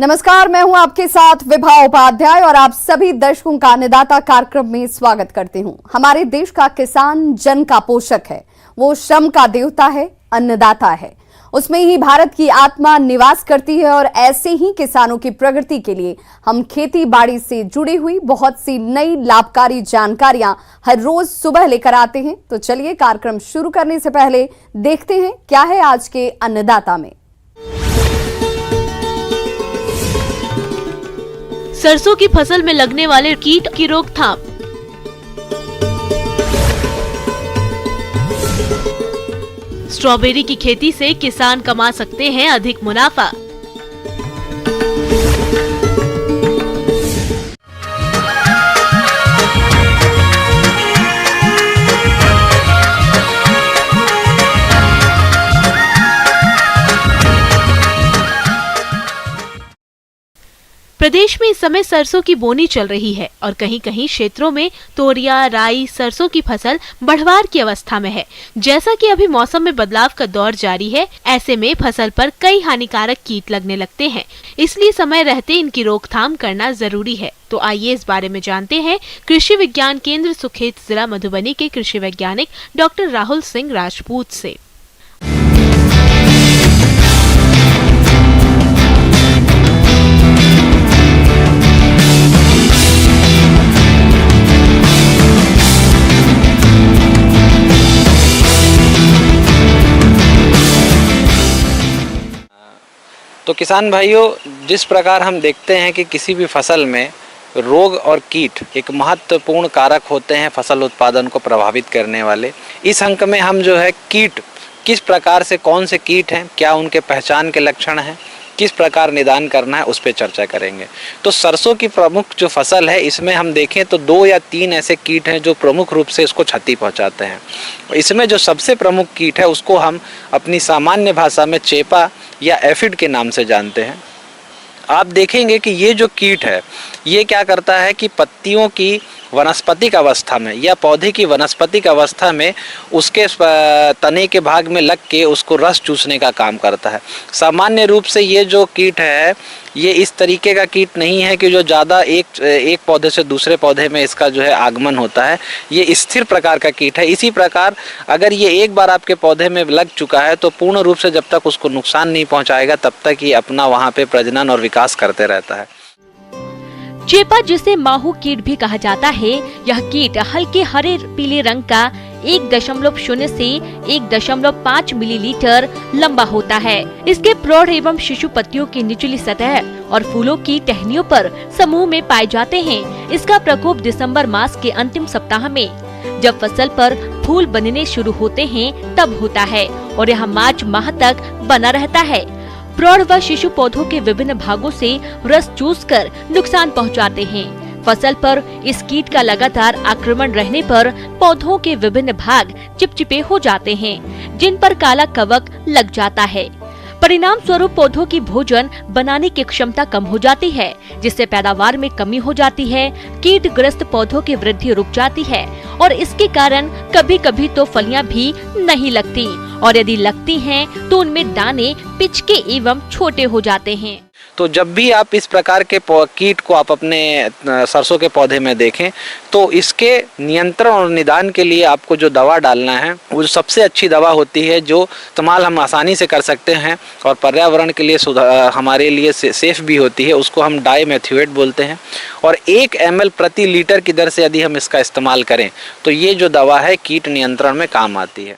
नमस्कार, मैं हूं आपके साथ विभा उपाध्याय और आप सभी दर्शकों का अन्नदाता कार्यक्रम में स्वागत करती हूं। हमारे देश का किसान जन का पोषक है, वो श्रम का देवता है, अन्नदाता है। उसमें ही भारत की आत्मा निवास करती है और ऐसे ही किसानों की प्रगति के लिए हम खेती बाड़ी से जुड़ी हुई बहुत सी नई लाभकारी जानकारियां हर रोज सुबह लेकर आते हैं। तो चलिए कार्यक्रम शुरू करने से पहले देखते हैं क्या है आज के अन्नदाता में। सरसों की फसल में लगने वाले कीट की रोकथाम। स्ट्रॉबेरी की खेती से किसान कमा सकते हैं अधिक मुनाफा। प्रदेश में इस समय सरसों की बोनी चल रही है और कहीं कहीं क्षेत्रों में तोरिया, राई, सरसों की फसल बढ़वार की अवस्था में है। जैसा कि अभी मौसम में बदलाव का दौर जारी है, ऐसे में फसल पर कई हानिकारक कीट लगने लगते हैं, इसलिए समय रहते इनकी रोकथाम करना जरूरी है। तो आइए इस बारे में जानते हैं कृषि विज्ञान केंद्र सुखेत, जिला मधुबनी के कृषि वैज्ञानिक डॉक्टर राहुल सिंह राजपूत से। तो किसान भाइयों, जिस प्रकार हम देखते हैं कि किसी भी फसल में रोग और कीट एक महत्वपूर्ण कारक होते हैं फसल उत्पादन को प्रभावित करने वाले। इस अंक में हम जो है कीट किस प्रकार से, कौन से कीट हैं, क्या उनके पहचान के लक्षण हैं, किस प्रकार निदान करना है, उस पर चर्चा करेंगे। तो सरसों की प्रमुख जो फसल है, इसमें हम देखें तो 2 या 3 ऐसे कीट हैं जो प्रमुख रूप से इसको क्षति पहुंचाते हैं। इसमें जो सबसे प्रमुख कीट है उसको हम अपनी सामान्य भाषा में चेपा या एफिड के नाम से जानते हैं। आप देखेंगे कि ये जो कीट है ये क्या करता है कि पत्तियों की वनस्पतिक अवस्था में या पौधे की वनस्पतिक अवस्था में उसके तने के भाग में लग के उसको रस चूसने का काम करता है। सामान्य रूप से ये जो कीट है ये इस तरीके का कीट नहीं है कि जो ज़्यादा एक पौधे से दूसरे पौधे में इसका जो है आगमन होता है। ये स्थिर प्रकार का कीट है। इसी प्रकार अगर ये एक बार आपके पौधे में लग चुका है तो पूर्ण रूप से जब तक उसको नुकसान नहीं पहुंचाएगा तब तक ये अपना वहाँ पे प्रजनन और विकास करते रहता है। चेपा, जिसे माहू कीट भी कहा जाता है, यह कीट हल्के हरे पीले रंग का 1.0 से 1.5 मिलीलीटर लंबा होता है। इसके प्रौढ़ एवं शिशु पत्तियों की निचली सतह और फूलों की टहनियों पर समूह में पाए जाते हैं। इसका प्रकोप दिसंबर मास के अंतिम सप्ताह में, जब फसल पर फूल बनने शुरू होते हैं, तब होता है और यह मार्च माह तक बना रहता है। प्रौढ़ व शिशु पौधों के विभिन्न भागों से रस चूसकर नुकसान पहुंचाते हैं। फसल पर इस कीट का लगातार आक्रमण रहने पर पौधों के विभिन्न भाग चिपचिपे हो जाते हैं, जिन पर काला कवक लग जाता है। परिणाम स्वरूप पौधों की भोजन बनाने की क्षमता कम हो जाती है, जिससे पैदावार में कमी हो जाती है। कीटग्रस्त पौधों की वृद्धि रुक जाती है और इसके कारण कभी कभी तो फलियां भी नहीं लगती और यदि लगती हैं तो उनमें दाने पिचके एवं छोटे हो जाते हैं। तो जब भी आप इस प्रकार के कीट को आप अपने सरसों के पौधे में देखें तो इसके नियंत्रण और निदान के लिए आपको जो दवा डालना है वो सबसे अच्छी दवा होती है, जो इस्तेमाल हम आसानी से कर सकते हैं और पर्यावरण के लिए हमारे लिए सेफ भी होती है। उसको हम डाइमेथ्यूएट बोलते हैं और 1 ml प्रति लीटर की दर से यदि हम इसका इस्तेमाल करें तो ये जो दवा है कीट नियंत्रण में काम आती है।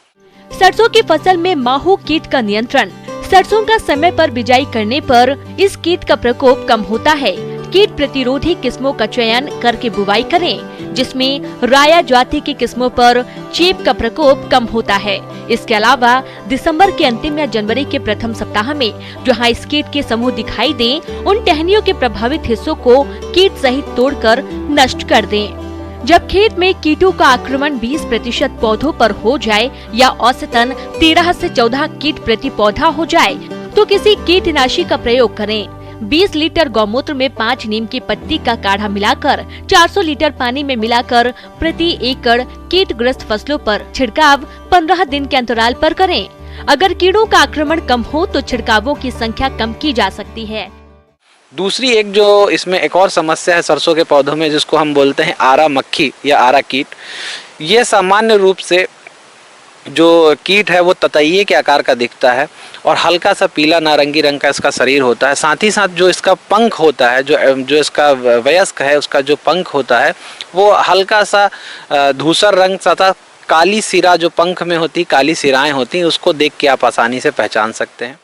सरसों की फसल में माहू कीट का नियंत्रण। सरसों का समय पर बिजाई करने पर इस कीट का प्रकोप कम होता है। कीट प्रतिरोधी किस्मों का चयन करके बुवाई करें, जिसमें राया जाति की किस्मों पर चेप का प्रकोप कम होता है। इसके अलावा दिसंबर के अंतिम या जनवरी के प्रथम सप्ताह में जहां इस कीट के समूह दिखाई दें, उन टहनियों के प्रभावित हिस्सों को कीट सहित तोड़कर नष्ट कर दें। जब खेत में कीटों का आक्रमण 20% पौधों पर हो जाए या औसतन 13 से 14 कीट प्रति पौधा हो जाए तो किसी कीटनाशी का प्रयोग करें। 20 लीटर गौमूत्र में 5 नीम की पत्ती का काढ़ा मिलाकर 400 लीटर पानी में मिलाकर प्रति एकड़ कीटग्रस्त फसलों पर छिड़काव 15 दिन के अंतराल पर करें। अगर कीड़ों का आक्रमण कम हो तो छिड़कावों की संख्या कम की जा सकती है। दूसरी एक जो इसमें एक और समस्या है सरसों के पौधों में, जिसको हम बोलते हैं आरा मक्खी या आरा कीट। ये सामान्य रूप से जो कीट है वो ततैये के आकार का दिखता है और हल्का सा पीला नारंगी रंग का इसका शरीर होता है। साथ ही साथ जो इसका पंख होता है, जो इसका वयस्क है, उसका जो पंख होता है वो हल्का सा धूसर रंग तथा काली सिरा जो पंख में होती, काली सिराएं होती, उसको देख के आप आसानी से पहचान सकते हैं।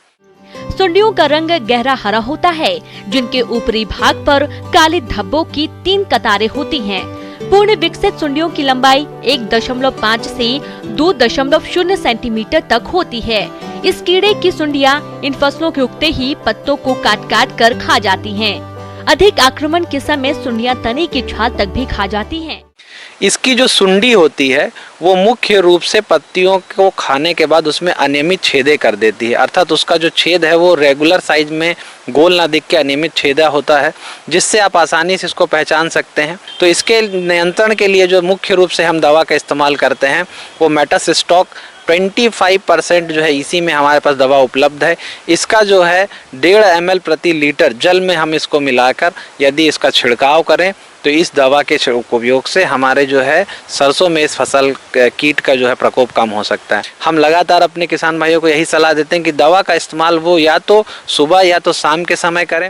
सुंडियों का रंग गहरा हरा होता है, जिनके ऊपरी भाग पर काले धब्बों की 3 कतारें होती हैं। पूर्ण विकसित सुंडियों की लंबाई 1.5 से 2.0 सेंटीमीटर तक होती है। इस कीड़े की सुंडियां इन फसलों के उगते ही पत्तों को काट काट कर खा जाती हैं। अधिक आक्रमण के समय सुंडियां तने की छाल तक भी खा जाती हैं। इसकी जो सुंडी होती है वो मुख्य रूप से पत्तियों को खाने के बाद उसमें अनियमित छेदे कर देती है, अर्थात उसका जो छेद है वो रेगुलर साइज में गोल ना दिख के अनियमित छेदा होता है, जिससे आप आसानी से इसको पहचान सकते हैं। तो इसके नियंत्रण के लिए जो मुख्य रूप से हम दवा का इस्तेमाल करते हैं वो मेटासिस्टॉक 25% जो है इसी में हमारे पास दवा उपलब्ध है। इसका जो है 1.5 ml प्रति लीटर जल में हम इसको मिलाकर यदि इसका छिड़काव करें तो इस दवा के उपयोग से हमारे जो है सरसों में इस फसल कीट का जो है प्रकोप कम हो सकता है। हम लगातार अपने किसान भाइयों को यही सलाह देते हैं कि दवा का इस्तेमाल वो या तो सुबह या तो शाम के समय करें।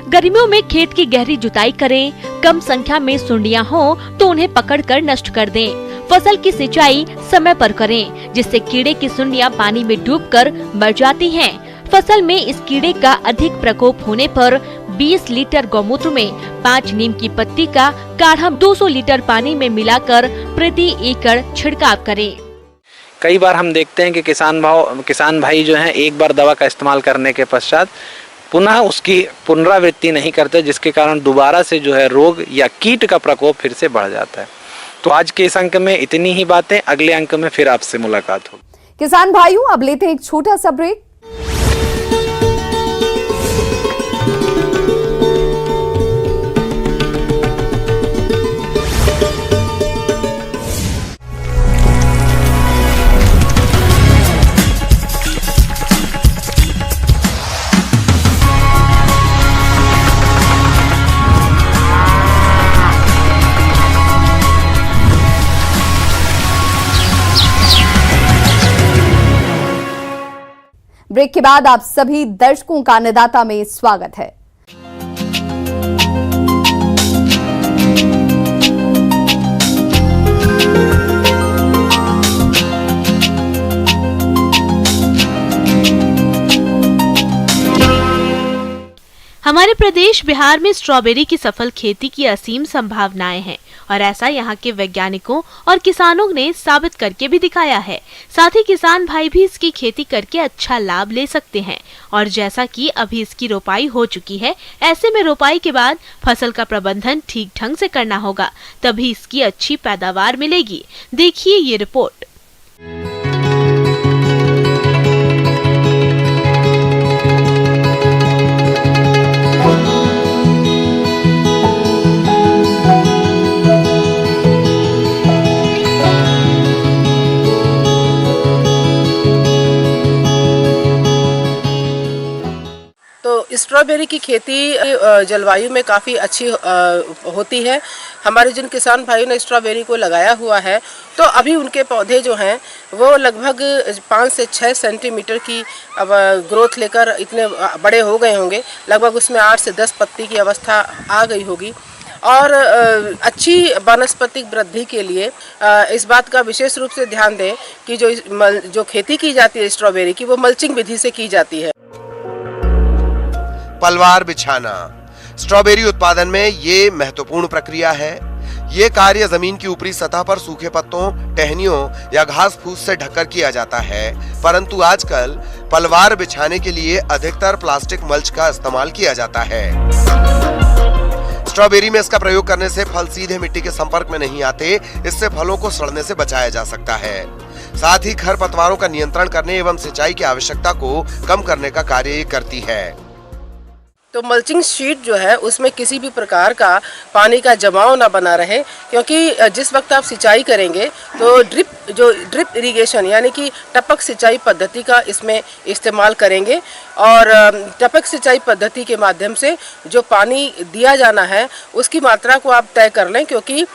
गर्मियों में खेत की गहरी जुताई करें। कम संख्या में सुंडियां हो तो उन्हें पकड़कर नष्ट कर दें। फसल की सिंचाई समय पर करें, जिससे कीड़े की सुंडियां पानी में डूबकर मर जाती हैं। फसल में इस कीड़े का अधिक प्रकोप होने पर 20 लीटर गौमूत्र में 5 नीम की पत्ती का काढ़ा 200 लीटर पानी में मिलाकर प्रति एकड़ छिड़काव करें। कई बार हम देखते हैं कि किसान भाई जो हैं एक बार दवा का इस्तेमाल करने के पश्चात पुनः उसकी पुनरावृत्ति नहीं करते, जिसके कारण दोबारा से जो है रोग या कीट का प्रकोप फिर से बढ़ जाता है। तो आज के इस अंक में इतनी ही बातें, अगले अंक में फिर आपसे मुलाकात होगी। किसान भाइयों, अब लेते हैं एक छोटा सा ब्रेक। ब्रेक के बाद आप सभी दर्शकों का अन्नदाता में स्वागत है। हमारे प्रदेश बिहार में स्ट्रॉबेरी की सफल खेती की असीम संभावनाएं हैं और ऐसा यहाँ के वैज्ञानिकों और किसानों ने साबित करके भी दिखाया है। साथ ही किसान भाई भी इसकी खेती करके अच्छा लाभ ले सकते हैं। और जैसा कि अभी इसकी रोपाई हो चुकी है, ऐसे में रोपाई के बाद फसल का प्रबंधन ठीक ढंग से करना होगा, तभी इसकी अच्छी पैदावार मिलेगी। देखिए ये रिपोर्ट। स्ट्रॉबेरी की खेती जलवायु में काफ़ी अच्छी होती है। हमारे जिन किसान भाइयों ने स्ट्रॉबेरी को लगाया हुआ है, तो अभी उनके पौधे जो हैं वो लगभग 5 से 6 सेंटीमीटर की अब ग्रोथ लेकर इतने बड़े हो गए होंगे। लगभग उसमें 8 से 10 पत्ती की अवस्था आ गई होगी। और अच्छी वनस्पतिक वृद्धि के लिए इस बात का विशेष रूप से ध्यान दें कि जो खेती की जाती है स्ट्रॉबेरी की, वो मल्चिंग विधि से की जाती है। पलवार बिछाना स्ट्रॉबेरी उत्पादन में ये महत्वपूर्ण प्रक्रिया है। ये कार्य जमीन की ऊपरी सतह पर सूखे पत्तों, टहनियों या घास फूस से ढककर किया जाता है, परंतु आजकल पलवार बिछाने के लिए अधिकतर प्लास्टिक मल्च का इस्तेमाल किया जाता है। स्ट्रॉबेरी में इसका प्रयोग करने से फल सीधे मिट्टी के संपर्क में नहीं आते, इससे फलों को सड़ने से बचाया जा सकता है। साथ ही खरपतवारों का नियंत्रण करने एवं सिंचाई की आवश्यकता को कम करने का कार्य ये करती है। तो मल्चिंग शीट जो है उसमें किसी भी प्रकार का पानी का जमाव ना बना रहे, क्योंकि जिस वक्त आप सिंचाई करेंगे तो ड्रिप इरिगेशन यानी कि टपक सिंचाई पद्धति का इसमें इस्तेमाल करेंगे। और टपक सिंचाई पद्धति के माध्यम से जो पानी दिया जाना है उसकी मात्रा को आप तय कर लें, क्योंकि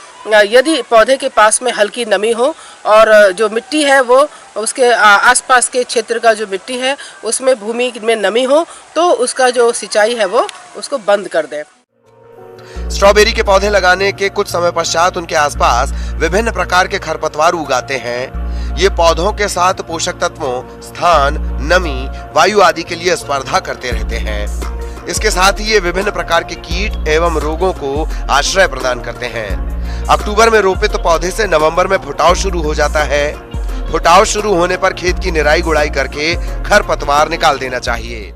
यदि पौधे के पास में हल्की नमी हो और जो मिट्टी है वो उसके आसपास के क्षेत्र का जो मिट्टी है उसमें भूमि में नमी हो तो उसका जो सिंचाई है वो उसको बंद कर दें। स्ट्रॉबेरी के पौधे लगाने के कुछ समय पश्चात उनके आसपास विभिन्न प्रकार के खरपतवार उगाते हैं। ये पौधों के साथ पोषक तत्वों, स्थान, नमी, वायु आदि के लिए स्पर्धा करते रहते हैं। इसके साथ ही ये विभिन्न प्रकार के कीट एवं रोगों को आश्रय प्रदान करते हैं। अक्टूबर में रोपे तो पौधे से नवंबर में फुटाव शुरू हो जाता है। फुटाव शुरू होने पर खेत की निराई गुड़ाई करके खरपतवार निकाल देना चाहिए।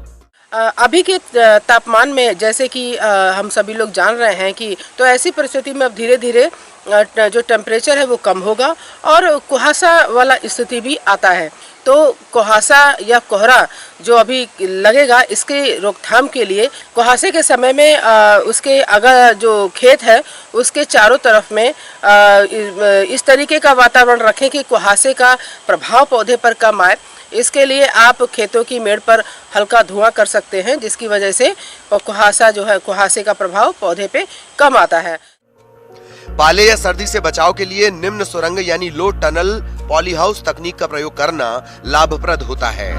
अभी के तापमान में जैसे कि हम सभी लोग जान रहे हैं कि तो ऐसी परिस्थिति में अब धीरे धीरे जो टेम्परेचर है वो कम होगा और कुहासा वाला स्थिति भी आता है। तो कुहासा या कोहरा जो अभी लगेगा इसके रोकथाम के लिए कुहासे के समय में उसके अगर जो खेत है उसके चारों तरफ में इस तरीके का वातावरण रखें कि कुहासे का प्रभाव पौधे पर कम आए। इसके लिए आप खेतों की मेड़ पर हल्का धुआं कर सकते हैं, जिसकी वजह से कुहासा जो है कुहासे का प्रभाव पौधे पे कम आता है। पाले या सर्दी से बचाव के लिए निम्न सुरंग यानी लो टनल पॉली हाउस तकनीक का प्रयोग करना लाभप्रद होता है।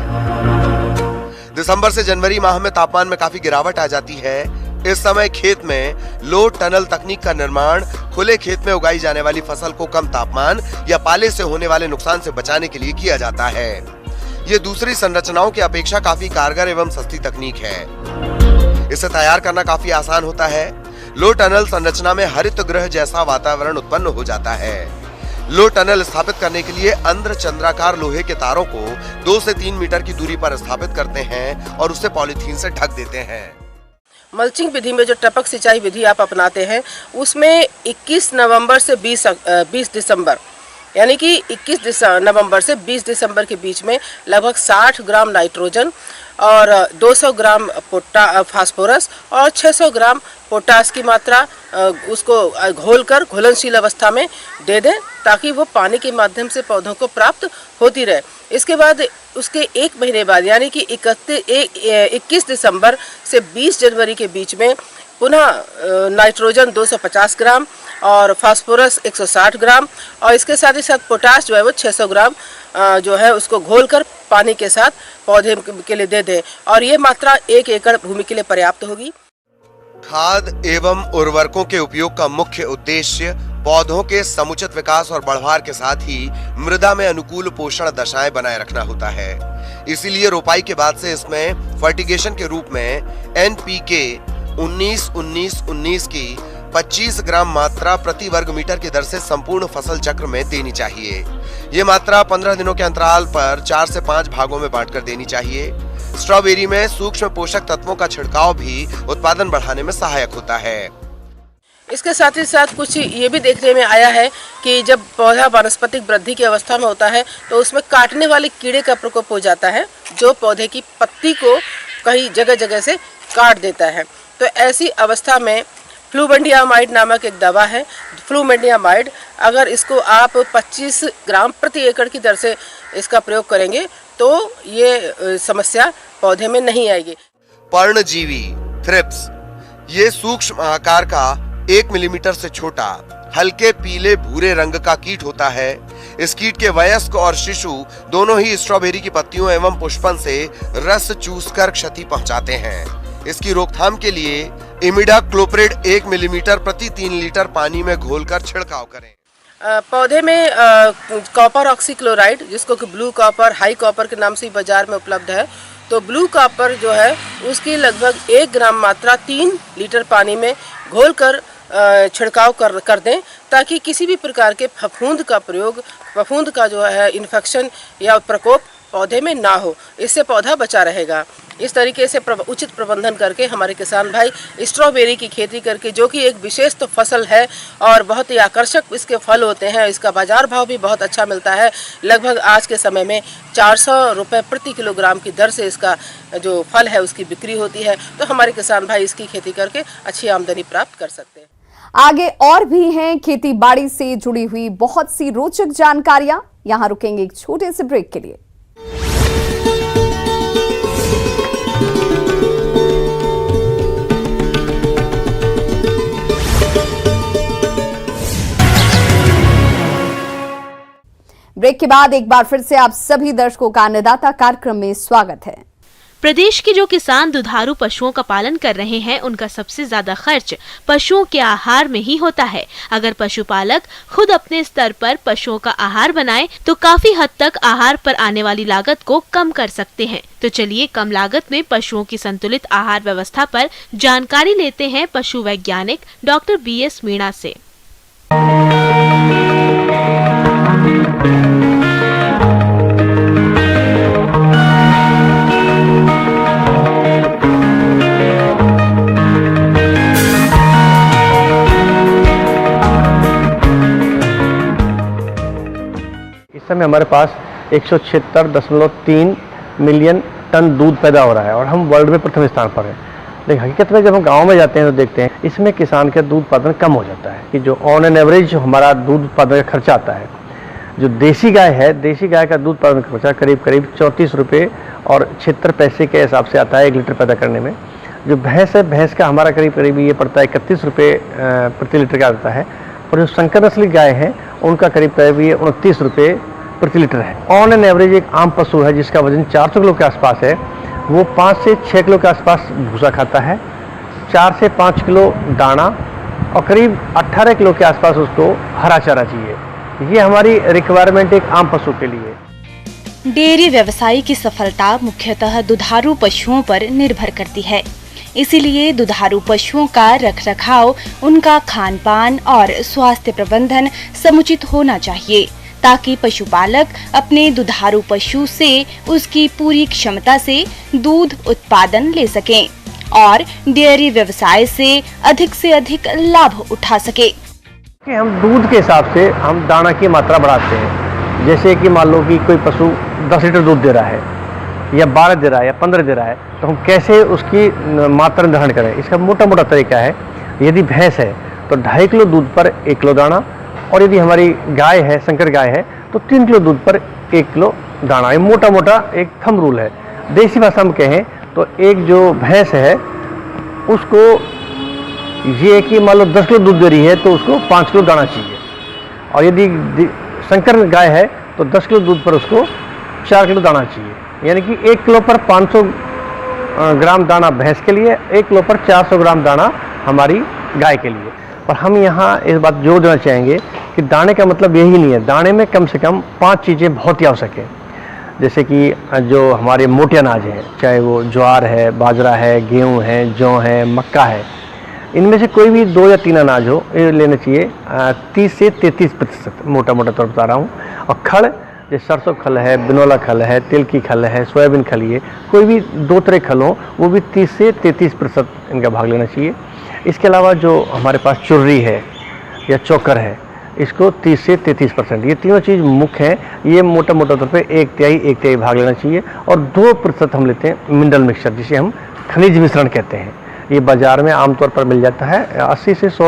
दिसंबर से जनवरी माह में तापमान में काफी गिरावट आ जाती है। इस समय खेत में लो टनल तकनीक का निर्माण खुले खेत में उगाई जाने वाली फसल को कम तापमान या पाले से होने वाले नुकसान से बचाने के लिए किया जाता है। ये दूसरी संरचनाओं की अपेक्षा काफी कारगर एवं सस्ती तकनीक है। इसे तैयार करना काफी आसान होता है। लो टनल संरचना में हरित गृह जैसा वातावरण उत्पन्न हो जाता है। लो टनल स्थापित करने के लिए अंध्र चंद्राकार लोहे के तारों को 2 से 3 मीटर की दूरी पर स्थापित करते हैं और उसे पॉलीथीन से ढक देते हैं। मल्चिंग विधि में जो टपक सिंचाई विधि आप अपनाते हैं उसमें 21 नवंबर से 20 दिसंबर यानी कि 21 नवंबर से 20 दिसंबर के बीच में लगभग 60 ग्राम नाइट्रोजन और 200 ग्राम फास्फोरस और 600 ग्राम पोटास की मात्रा उसको घोलकर घुलनशील अवस्था में दे दें, ताकि वो पानी के माध्यम से पौधों को प्राप्त होती रहे। इसके बाद उसके 1 महीने बाद यानी कि 21 दिसंबर से 20 जनवरी के बीच में पुनः नाइट्रोजन 250 ग्राम और फास्फोरस 160 ग्राम और इसके साथ ही साथ पोटास जो है वो 600 ग्राम जो है उसको घोलकर पानी के साथ पौधे के लिए दे दें और ये मात्रा 1 एकड़ भूमि के लिए पर्याप्त होगी। खाद एवं उर्वरकों के उपयोग का मुख्य उद्देश्य पौधों के समुचित विकास और बढ़वार के साथ ही मृदा में अनुकूल पोषण दशाएं बनाए रखना होता है। इसीलिए रोपाई के बाद से इसमें फर्टिगेशन के रूप में NPK 19-19-19 की 25 ग्राम मात्रा प्रति वर्ग मीटर की दर से संपूर्ण फसल चक्र में देनी चाहिए। ये मात्रा 15 दिनों के अंतराल पर 4 से 5 भागों में बांटकर देनी चाहिए। स्ट्रॉबेरी में सूक्ष्म पोषक तत्वों का छिड़काव भी उत्पादन बढ़ाने में सहायक होता है। इसके साथ ही साथ कुछ ये भी देखने में आया है कि जब पौधा वानस्पतिक वृद्धि की अवस्था में होता है तो उसमें काटने वाले कीड़े का प्रकोप हो जाता है, जो पौधे की पत्ती को कई जगह से काट देता है। तो ऐसी अवस्था में फ्लूबेंडियामाइड नामक एक दवा है, फ्लूबेंडियामाइड, अगर इसको आप 25 ग्राम प्रति एकड़ की दर से इसका प्रयोग करेंगे तो ये समस्या पौधे में नहीं आएगी। पर्णजीवी थ्रिप्स ये सूक्ष्म आकार का 1 मिलीमीटर से छोटा हल्के पीले भूरे रंग का कीट होता है। इस कीट के वयस्क और शिशु दोनों ही स्ट्रॉबेरी की पत्तियों एवं पुष्पन से रस चूसकर क्षति पहुंचाते हैं। इसकी रोकथाम के लिए इमिडाक्लोप्रिड 1 मिलीमीटर प्रति 3 लीटर पानी में घोलकर छिड़काव करें। पौधे में कॉपर ऑक्सीक्लोराइड, जिसको कि ब्लू कॉपर, हाई कॉपर के नाम से बाजार में उपलब्ध है, तो ब्लू कॉपर जो है उसकी लगभग 1 ग्राम मात्रा 3 लीटर पानी में घोलकर छिड़काव कर दें, ताकि किसी भी प्रकार के फफूंद का जो है इन्फेक्शन या प्रकोप पौधे में ना हो। इससे पौधा बचा रहेगा। इस तरीके से उचित प्रबंधन करके हमारे किसान भाई स्ट्रॉबेरी की खेती करके, जो कि एक विशेष तो फसल है और बहुत ही आकर्षक इसके फल होते हैं, इसका बाजार भाव भी बहुत अच्छा मिलता है। लगभग आज के समय में 400 रुपये प्रति किलोग्राम की दर से इसका जो फल है उसकी बिक्री होती है। तो हमारे किसान भाई इसकी खेती करके अच्छी आमदनी प्राप्त कर सकते हैं। आगे और भी हैं खेती बाड़ी से जुड़ी हुई बहुत सी रोचक जानकारियां। यहां रुकेंगे एक छोटे से ब्रेक के लिए। ब्रेक के बाद एक बार फिर से आप सभी दर्शकों का अन्नदाता कार्यक्रम में स्वागत है। प्रदेश के जो किसान दुधारू पशुओं का पालन कर रहे हैं, उनका सबसे ज्यादा खर्च पशुओं के आहार में ही होता है। अगर पशुपालक खुद अपने स्तर पर पशुओं का आहार बनाए तो काफी हद तक आहार पर आने वाली लागत को कम कर सकते हैं। तो चलिए कम लागत में पशुओं की संतुलित आहार व्यवस्था पर जानकारी लेते हैं पशु वैज्ञानिक डॉक्टर BS मीणा से। इस समय हमारे पास 176.3 मिलियन टन दूध पैदा हो रहा है और हम वर्ल्ड में प्रथम स्थान पर हैं। लेकिन हकीकत में जब हम गांव में जाते हैं तो देखते हैं इसमें किसान का दूध उत्पादन कम हो जाता है कि जो ऑन एन एवरेज हमारा दूध उत्पादन का खर्चा आता है, जो देसी गाय है, देसी गाय का दूध उत्पादन खर्चा करीब 34 रुपये और 76 पैसे के हिसाब से आता है 1 लीटर पैदा करने में। जो भैंस है, भैंस का हमारा करीब ये पड़ता है 31 रुपये प्रति लीटर का आता है। और जो संकर नस्ली गाय है उनका करीब ये 29 रुपये प्रति लीटर है। ऑन एन एवरेज एक आम पशु है जिसका वजन 400 किलो के आसपास है, वो 5 से 6 किलो के आसपास भूसा खाता है, 4 से 5 किलो दाना और करीब 18 किलो के आसपास उसको हरा चारा चाहिए। ये हमारी रिक्वायरमेंट एक आम पशु के लिए। डेयरी व्यवसाय की सफलता मुख्यतः दुधारू पशुओं पर निर्भर करती है। इसीलिए दुधारू पशुओं का रखरखाव, उनका खान पान और स्वास्थ्य प्रबंधन समुचित होना चाहिए ताकि पशुपालक अपने दुधारू पशु से उसकी पूरी क्षमता से दूध उत्पादन ले सकें और डेयरी व्यवसाय से अधिक लाभ उठा सके। हम दूध के हिसाब से हम दाना की मात्रा बढ़ाते हैं। जैसे कि मान लो कि कोई पशु 10 लीटर दूध दे रहा है या 12 दे रहा है या 15 दे रहा है, तो हम कैसे उसकी मात्रा निर्धारण करें, इसका मोटा तरीका है। यदि भैंस है तो 2.5 किलो दूध पर 1 किलो दाना, और यदि हमारी गाय है, संकर गाय है, तो 3 किलो दूध पर 1 किलो दाना। ये मोटा एक थंब रूल है। देसी भाषा में कहें तो एक जो भैंस है उसको ये कि मान लो 10 किलो दूध दे रही है तो उसको 5 किलो दाना चाहिए, और यदि संकर गाय है तो 10 किलो दूध पर उसको 4 किलो दाना चाहिए। यानी कि 1 किलो पर 500 ग्राम दाना भैंस के लिए, 1 किलो पर 400 ग्राम दाना हमारी गाय के लिए। और हम यहाँ इस बात जोर देना चाहेंगे कि दाने का मतलब यही नहीं है, दाने में कम से कम 5 चीज़ें बहुत ही आवश्यक हैं। जैसे कि जो हमारे मोटे अनाज हैं, चाहे वो ज्वार है, बाजरा है, गेहूँ है, जौ है, मक्का है, इनमें से कोई भी 2 या 3 अनाज हो, ये लेना चाहिए 30 से 33% मोटा तौर बता रहा हूँ। और खल, जैसे सरसों खल है, बिनोला खल है, तिल की खल है, सोयाबीन खल, ये कोई भी 2 तरह खल हो, वो भी 30 से 33% इनका भाग लेना चाहिए। इसके अलावा जो हमारे पास चुर्री है या चोकर है, इसको 30 से 33%, ये तीनों चीज़ मुख्य हैं। ये मोटा तौर पे 1/3 भाग लेना चाहिए। और 2% हम लेते हैं मिनरल मिक्सचर, जिसे हम खनिज मिश्रण कहते हैं। ये बाज़ार में आमतौर पर मिल जाता है, 80 से 100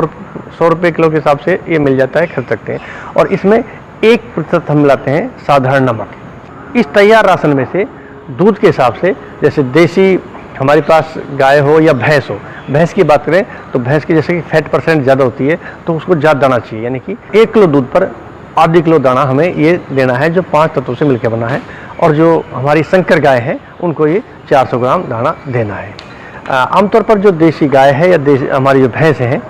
रुपये किलो के हिसाब से ये मिल जाता है, खरीद सकते हैं। और इसमें 1% हम मिलाते हैं साधारण नमक। इस तैयार राशन में से दूध के हिसाब से, जैसे देसी हमारे पास गाय हो या भैंस हो, भैंस की बात करें तो भैंस की जैसे कि फैट % ज़्यादा होती है तो उसको ज़्यादा दाना चाहिए। यानी कि 1 किलो दूध पर आधी किलो दाना हमें ये देना है, जो 5 तत्वों से मिलकर बना है। और जो हमारी संकर गाय है उनको ये 400 ग्राम दाना देना है। आमतौर पर जो देसी गाय है या हमारी जो भैंस हैं,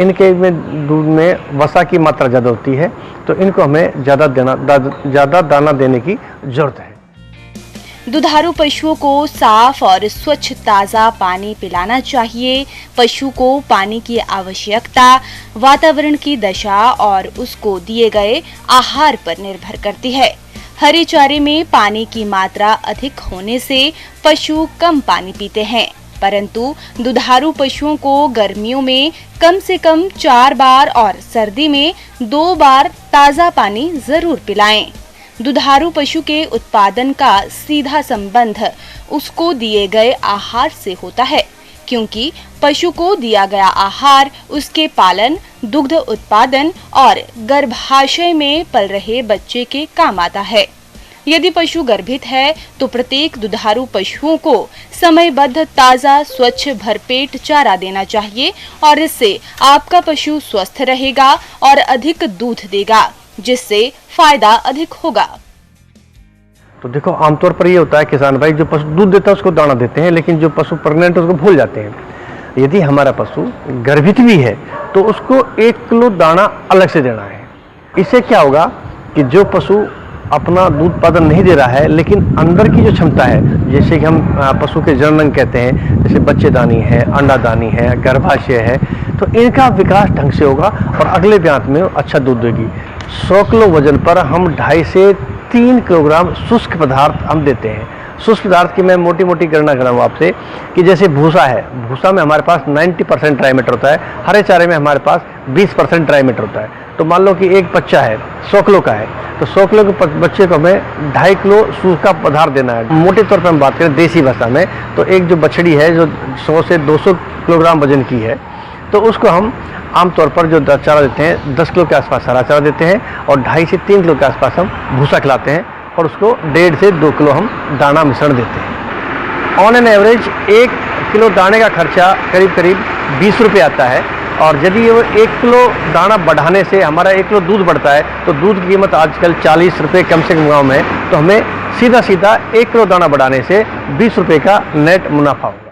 इनके में दूध में वसा की मात्रा ज़्यादा होती है, तो इनको हमें ज़्यादा दाना देने की ज़रूरत है। दुधारू पशुओं को साफ और स्वच्छ ताज़ा पानी पिलाना चाहिए। पशु को पानी की आवश्यकता वातावरण की दशा और उसको दिए गए आहार पर निर्भर करती है। हरे चारे में पानी की मात्रा अधिक होने से पशु कम पानी पीते हैं, परंतु दुधारू पशुओं को गर्मियों में कम से कम 4 बार और सर्दी में 2 बार ताज़ा पानी जरूर पिलाएं। दुधारू पशु के उत्पादन का सीधा संबंध उसको दिए गए आहार से होता है, क्योंकि पशु को दिया गया आहार उसके पालन, दुग्ध उत्पादन और गर्भाशय में पल रहे बच्चे के काम आता है। यदि पशु गर्भित है तो प्रत्येक दुधारू पशुओं को समयबद्ध ताज़ा स्वच्छ भरपेट चारा देना चाहिए और इससे आपका पशु स्वस्थ रहेगा और अधिक दूध देगा, जिससे फायदा अधिक होगा। तो देखो, आमतौर पर ये होता है किसान भाई, जो पशु दूध देता है उसको दाना देते हैं, लेकिन जो पशु प्रेग्नेंट है उसको भूल जाते हैं। यदि हमारा पशु गर्भित भी है तो उसको 1 किलो दाना अलग से देना है। इससे क्या होगा कि जो पशु अपना दूध उत्पादन नहीं दे रहा है, लेकिन अंदर की जो क्षमता है, जैसे कि हम पशु के जनन कहते हैं, जैसे बच्चेदानी है, अंडादानी है, गर्भाशय है, तो इनका विकास ढंग से होगा और अगले ब्यात में अच्छा दूध देगी। 100 किलो वजन पर हम 2.5 से 3 किलोग्राम शुष्क पदार्थ हम देते हैं। शुष्क पदार्थ की मैं मोटी मोटी गणना कराऊँ आपसे कि जैसे भूसा है, भूसा में हमारे पास 90% ड्राई मैटर होता है, हरे चारे में हमारे पास 20% ड्राई मैटर होता है। तो मान लो कि एक बच्चा है 100 किलो का है, तो 100 किलो के बच्चे को हमें 2.5 किलो सूखा पदार्थ देना है। मोटे तौर पर हम बात करें देसी भाषा में, तो एक जो बछड़ी है जो 100 से 200 किलोग्राम वजन की है, तो उसको हम आमतौर पर जो चारा देते हैं 10 किलो के आसपास हरा चारा देते हैं और 2.5 से 3 किलो के आसपास हम भूसा खिलाते हैं और उसको 1.5 से 2 किलो हम दाना मिश्रण देते हैं। ऑन एन एवरेज 1 किलो दाने का खर्चा करीब करीब 20 रुपये आता है, और यदि वो 1 किलो दाना बढ़ाने से हमारा 1 किलो दूध बढ़ता है तो दूध की कीमत आजकल 40 रुपये कम से कम गाँव में है, तो हमें सीधा सीधा 1 किलो दाना बढ़ाने से 20 रुपये का नेट मुनाफा होगा।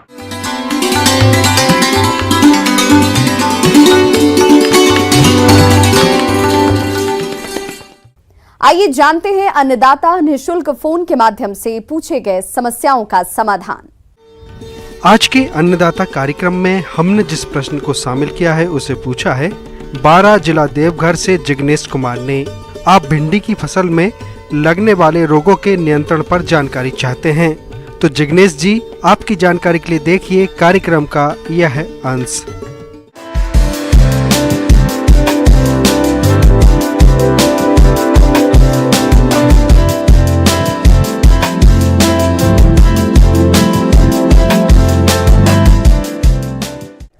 आइए जानते हैं अन्नदाता निःशुल्क फोन के माध्यम से पूछे गए समस्याओं का समाधान। आज के अन्नदाता कार्यक्रम में हमने जिस प्रश्न को शामिल किया है उसे पूछा है 12 जिला देवघर से जिग्नेश कुमार ने। आप भिंडी की फसल में लगने वाले रोगों के नियंत्रण पर जानकारी चाहते हैं, तो जिग्नेश जी आपकी जानकारी के लिए देखिए कार्यक्रम का यह अंश।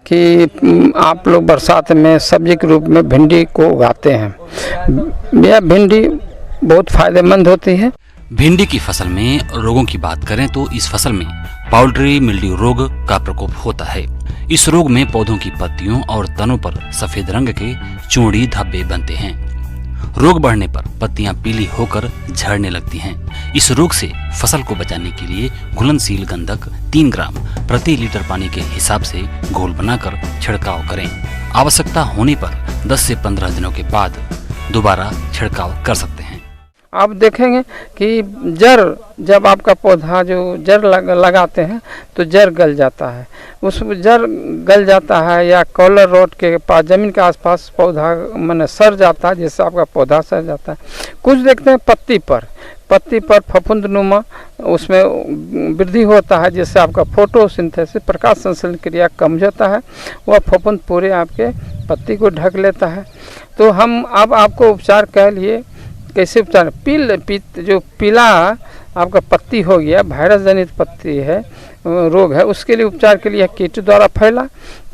कि आप लोग बरसात में सब्जी के रूप में भिंडी को उगाते हैं। यह भिंडी बहुत फायदेमंद होती है। भिंडी की फसल में रोगों की बात करें तो इस फसल में पाउडरी मिल्ड्यू रोग का प्रकोप होता है। इस रोग में पौधों की पत्तियों और तनों पर सफेद रंग के चूड़ी धब्बे बनते हैं। रोग बढ़ने पर पत्तियां पीली होकर झड़ने लगती हैं। इस रोग से फसल को बचाने के लिए घुलनशील गंधक 3 ग्राम प्रति लीटर पानी के हिसाब से घोल बनाकर छिड़काव करें। आवश्यकता होने पर 10 से 15 दिनों के बाद दोबारा छिड़काव कर सकते हैं। आप देखेंगे कि जब आपका पौधा जो जड़ लगाते हैं तो जड़ गल जाता है। उस जड़ गल जाता है या कॉलर रोड के पास जमीन के आसपास पौधा माने सड़ जाता है, जिससे आपका पौधा सड़ जाता है। कुछ देखते हैं पत्ती पर फफूंदनुमा उसमें वृद्धि होता है, जिससे आपका फोटोसिंथेसिस प्रकाश संश्लेषण क्रिया कम जाता है। वह फफूंद पूरे आपके पत्ती को ढक लेता है। तो हम अब आपको उपचार के लिए कैसे उपचार, जो पीला आपका पत्ती हो गया, वायरस जनित पत्ती है रोग है, उसके लिए उपचार के लिए कीट द्वारा फैला।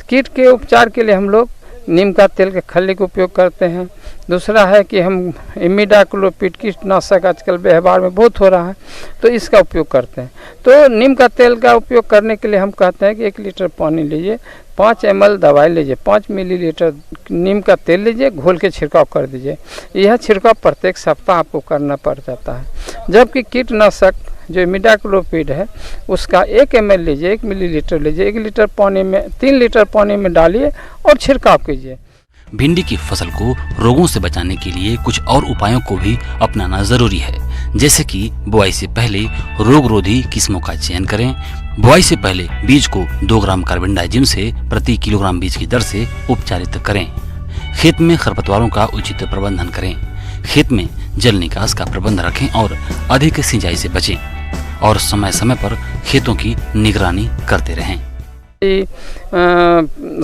कीट के उपचार के लिए हम लोग नीम का तेल के खल्ली का उपयोग करते हैं। दूसरा है कि हम इमिडाक्लोपीड कीटनाशक आजकल व्यवहार में बहुत हो रहा है, तो इसका उपयोग करते हैं। तो नीम का तेल का उपयोग करने के लिए हम कहते हैं कि 1 लीटर पानी लीजिए, 5 ml दवाई लीजिए, 5 मिलीलीटर नीम का तेल लीजिए, घोल के छिड़काव कर दीजिए। यह छिड़काव प्रत्येक सप्ताह आपको करना पड़ जाता है। जबकि कीटनाशक जो इमिडाक्लोपीड है उसका 1 ml लीजिए, 1 मिलीलीटर लीजिए, 1 लीटर पानी में 3 लीटर पानी में डालिए और छिड़काव कीजिए। भिंडी की फसल को रोगों से बचाने के लिए कुछ और उपायों को भी अपनाना जरूरी है, जैसे कि बुआई से पहले रोगरोधी किस्मों का चयन करें। बुआई से पहले बीज को 2 ग्राम कार्बेंडाजिम से प्रति किलोग्राम बीज की दर से उपचारित करें। खेत में खरपतवारों का उचित प्रबंधन करें। खेत में जल निकास का प्रबंध रखें और अधिक सिंचाई से बचें और समय समय पर खेतों की निगरानी करते रहें।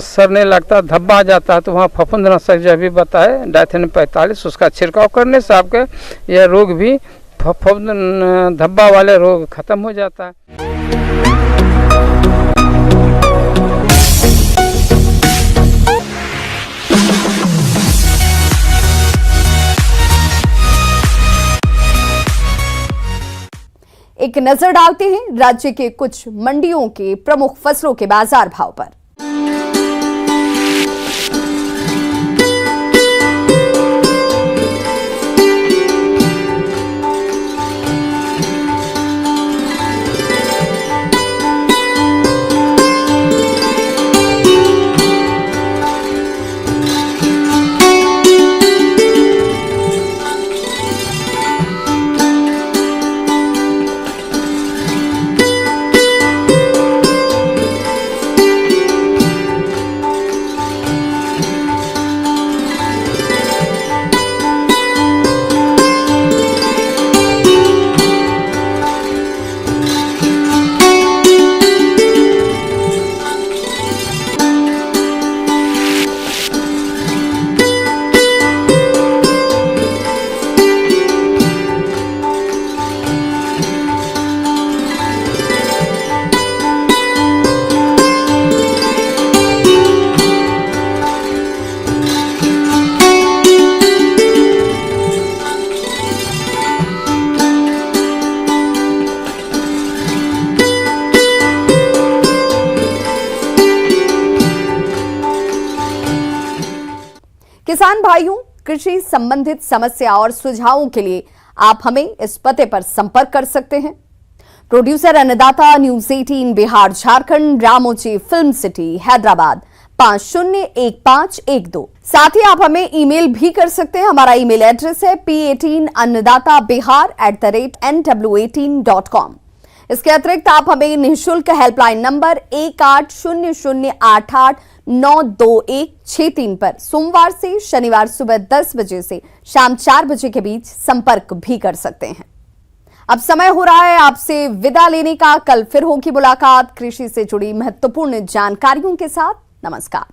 सरने लगता, धब्बा आ जाता है तो वहाँ फफूंदनाशक जो भी बताए डायथेन 45 उसका छिड़काव करने से आपके यह रोग भी धब्बा वाले रोग खत्म हो जाता है। एक नजर डालते हैं राज्य के कुछ मंडियों के प्रमुख फसलों के बाजार भाव पर। किसान भाइयों, कृषि संबंधित समस्या और सुझावों के लिए आप हमें इस पते पर संपर्क कर सकते हैं। Producer Annadata, news 18 Bihar Jharkhand, Ramoji film city Hyderabad 501512। साथ ही आप हमें ईमेल भी कर सकते हैं। हमारा ईमेल एड्रेस है p18annadatabihar@nw18.com। इसके अतिरिक्त आप हमें निःशुल्क हेल्पलाइन नंबर 180088922163 पर सोमवार से शनिवार सुबह 10 बजे से शाम 4 बजे के बीच संपर्क भी कर सकते हैं। अब समय हो रहा है आपसे विदा लेने का। कल फिर होगी मुलाकात कृषि से जुड़ी महत्वपूर्ण जानकारियों के साथ। नमस्कार।